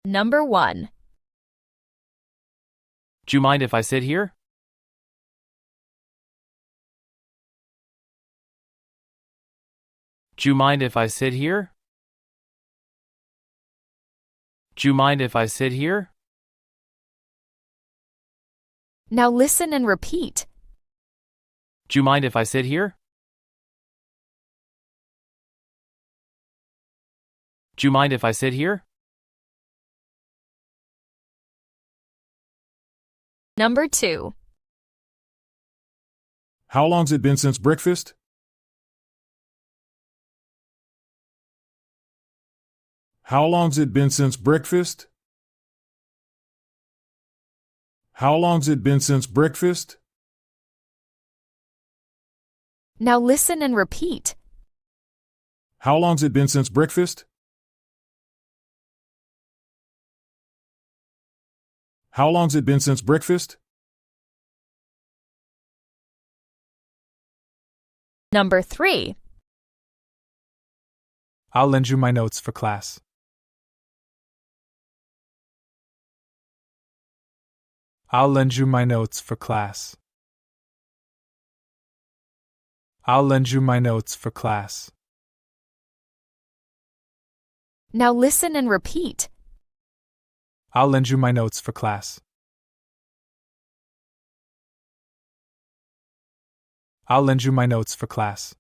Number 1. Do you mind if I sit here? Do you mind if I sit here? Do you mind if I sit here? Now listen and repeat. Do you mind if I sit here? Do you mind if I sit here? Number 2. How long's it been since breakfast? How long's it been since breakfast? How long's it been since breakfast? Now listen and repeat. How long's it been since breakfast? How long's it been since breakfast? Number 3. I'll lend you my notes for class. I'll lend you my notes for class. I'll lend you my notes for class. Now listen and repeat. I'll lend you my notes for class. I'll lend you my notes for class.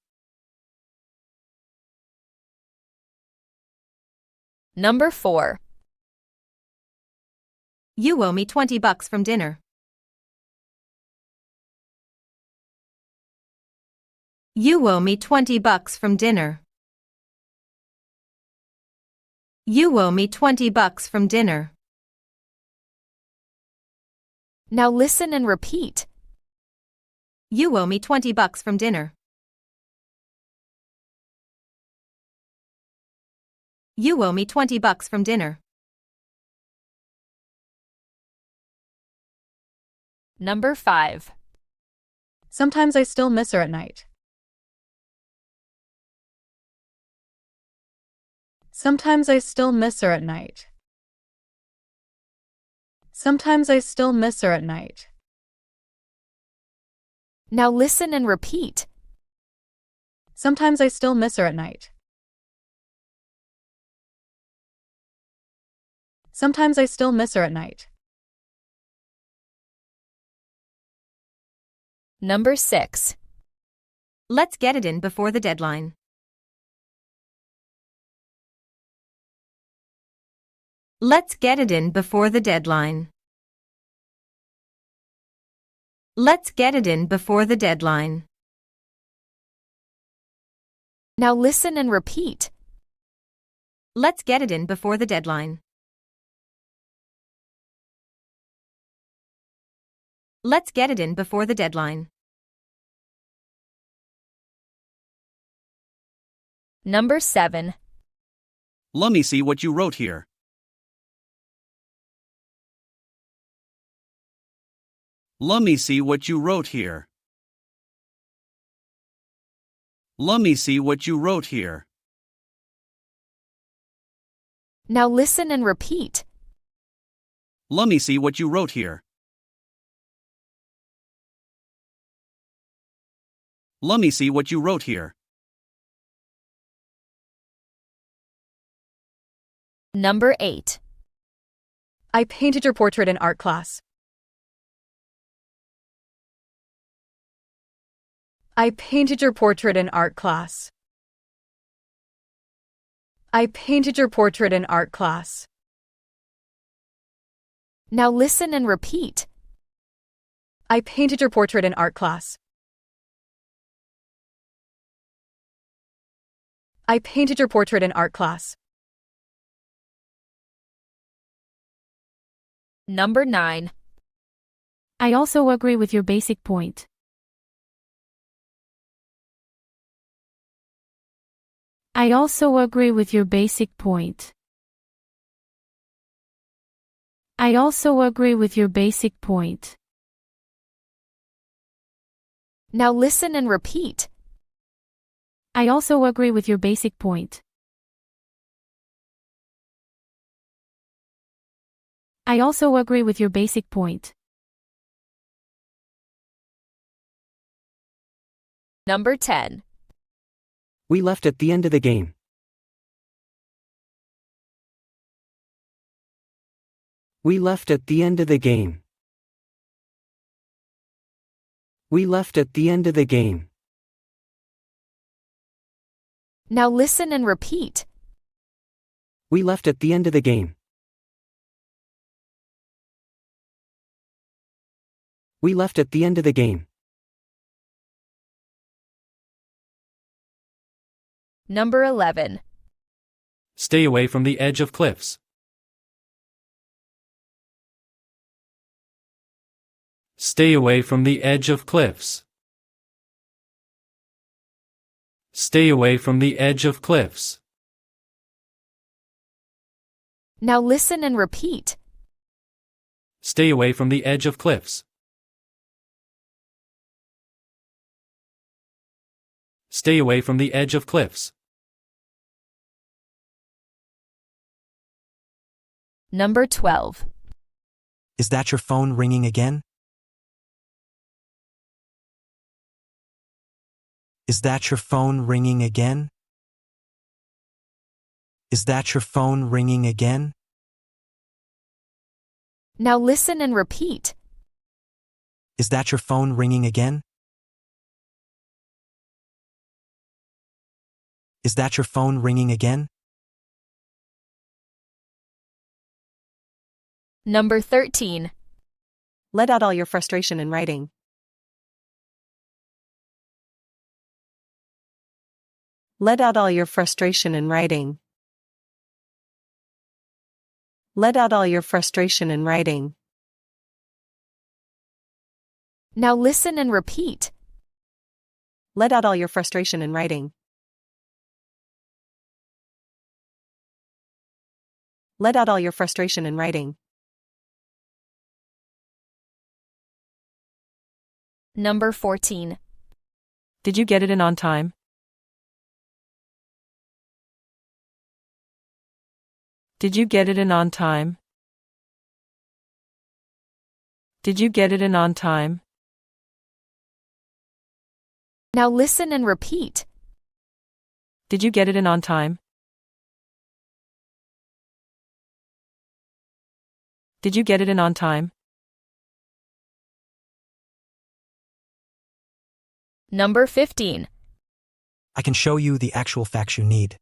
Number 4. You owe me $20 from dinner. You owe me $20 from dinner. You owe me $20 from dinner. Now listen and repeat. You owe me $20 from dinner. You owe me $20 from dinner. Number 5. Sometimes I still miss her at night. Sometimes I still miss her at night. Sometimes I still miss her at night. Now listen and repeat. Sometimes I still miss her at night. Sometimes I still miss her at night. Number 6. Let's get it in before the deadline. Let's get it in before the deadline. Let's get it in before the deadline. Now listen and repeat. Let's get it in before the deadline. Let's get it in before the deadline. Number 7. Let me see what you wrote here. Let me see what you wrote here. Let me see what you wrote here. Now listen and repeat. Let me see what you wrote here. Let me see what you wrote here. Number 8. I painted your portrait in art class. I painted your portrait in art class. I painted your portrait in art class. Now listen and repeat. I painted your portrait in art class. I painted your portrait in art class. Number 9. I also agree with your basic point. I also agree with your basic point. I also agree with your basic point. Now listen and repeat. I also agree with your basic point. I also agree with your basic point. Number 10. We left at the end of the game. We left at the end of the game. We left at the end of the game. Now listen and repeat. We left at the end of the game. We left at the end of the game. Number 11. Stay away from the edge of cliffs. Stay away from the edge of cliffs. Stay away from the edge of cliffs. Now listen and repeat. Stay away from the edge of cliffs. Stay away from the edge of cliffs. Number 12. Is that your phone ringing again? Is that your phone ringing again? Is that your phone ringing again? Now listen and repeat. Is that your phone ringing again? Is that your phone ringing again? Number 13. Let out all your frustration in writing. Let out all your frustration in writing. Let out all your frustration in writing. Now listen and repeat. Let out all your frustration in writing. Let out all your frustration in writing. Number 14. Did you get it in on time? Did you get it in on time? Did you get it in on time? Now listen and repeat. Did you get it in on time? Did you get it in on time? Number 15. I can show you the actual facts you need.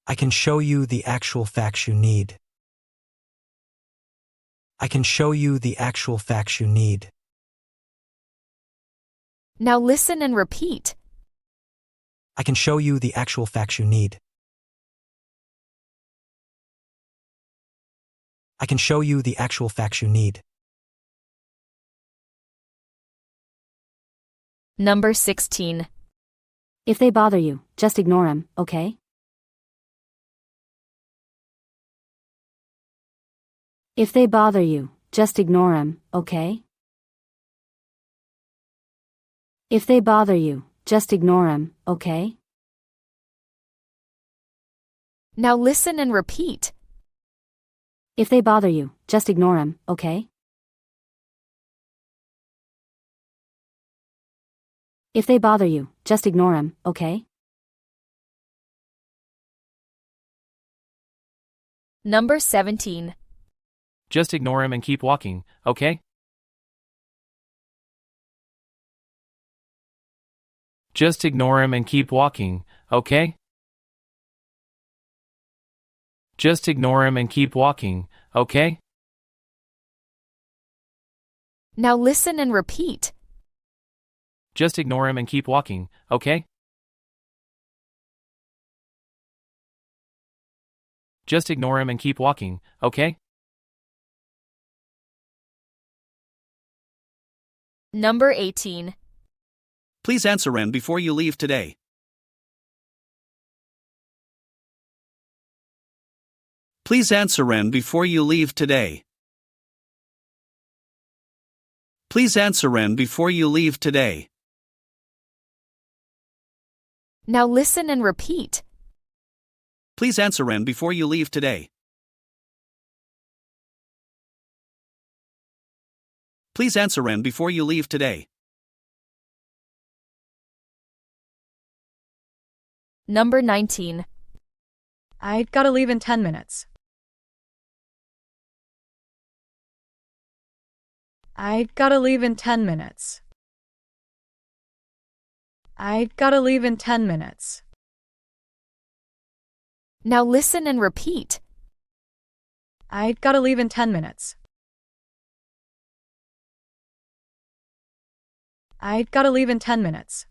I can show you the actual facts you need. I can show you the actual facts you need. Now listen and repeat. I can show you the actual facts you need. I can show you the actual facts you need. Number 16. If they bother you, just ignore them, okay? If they bother you, just ignore them, okay? If they bother you, just ignore them, okay? Now listen and repeat. If they bother you, just ignore them, okay? If they bother you, just ignore them, okay? Number 17. Just ignore him and keep walking, okay? Just ignore him and keep walking, okay? Just ignore him and keep walking, okay? Now listen and repeat. Just ignore him and keep walking, okay? Just ignore him and keep walking, okay? Number 18. Please answer Ren before you leave today. Please answer Ren before you leave today. Please answer Ren before you leave today. Now listen and repeat. Please answer Ren before you leave today. Please answer Ren before you leave today. Number 19. I gotta leave in 10 minutes. I gotta leave in 10 minutes. I gotta leave in 10 minutes. Now listen and repeat. I gotta leave in 10 minutes. I gotta leave in 10 minutes.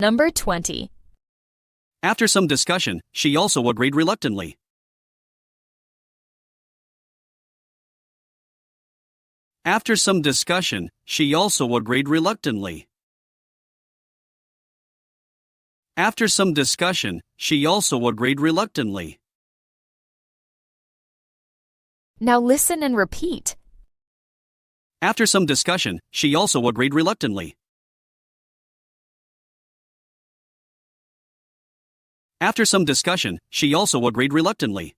Number 20. After some discussion, she also agreed reluctantly. After some discussion, she also agreed reluctantly. After some discussion, she also agreed reluctantly. Now listen and repeat. After some discussion, she also agreed reluctantly. After some discussion, she also agreed reluctantly.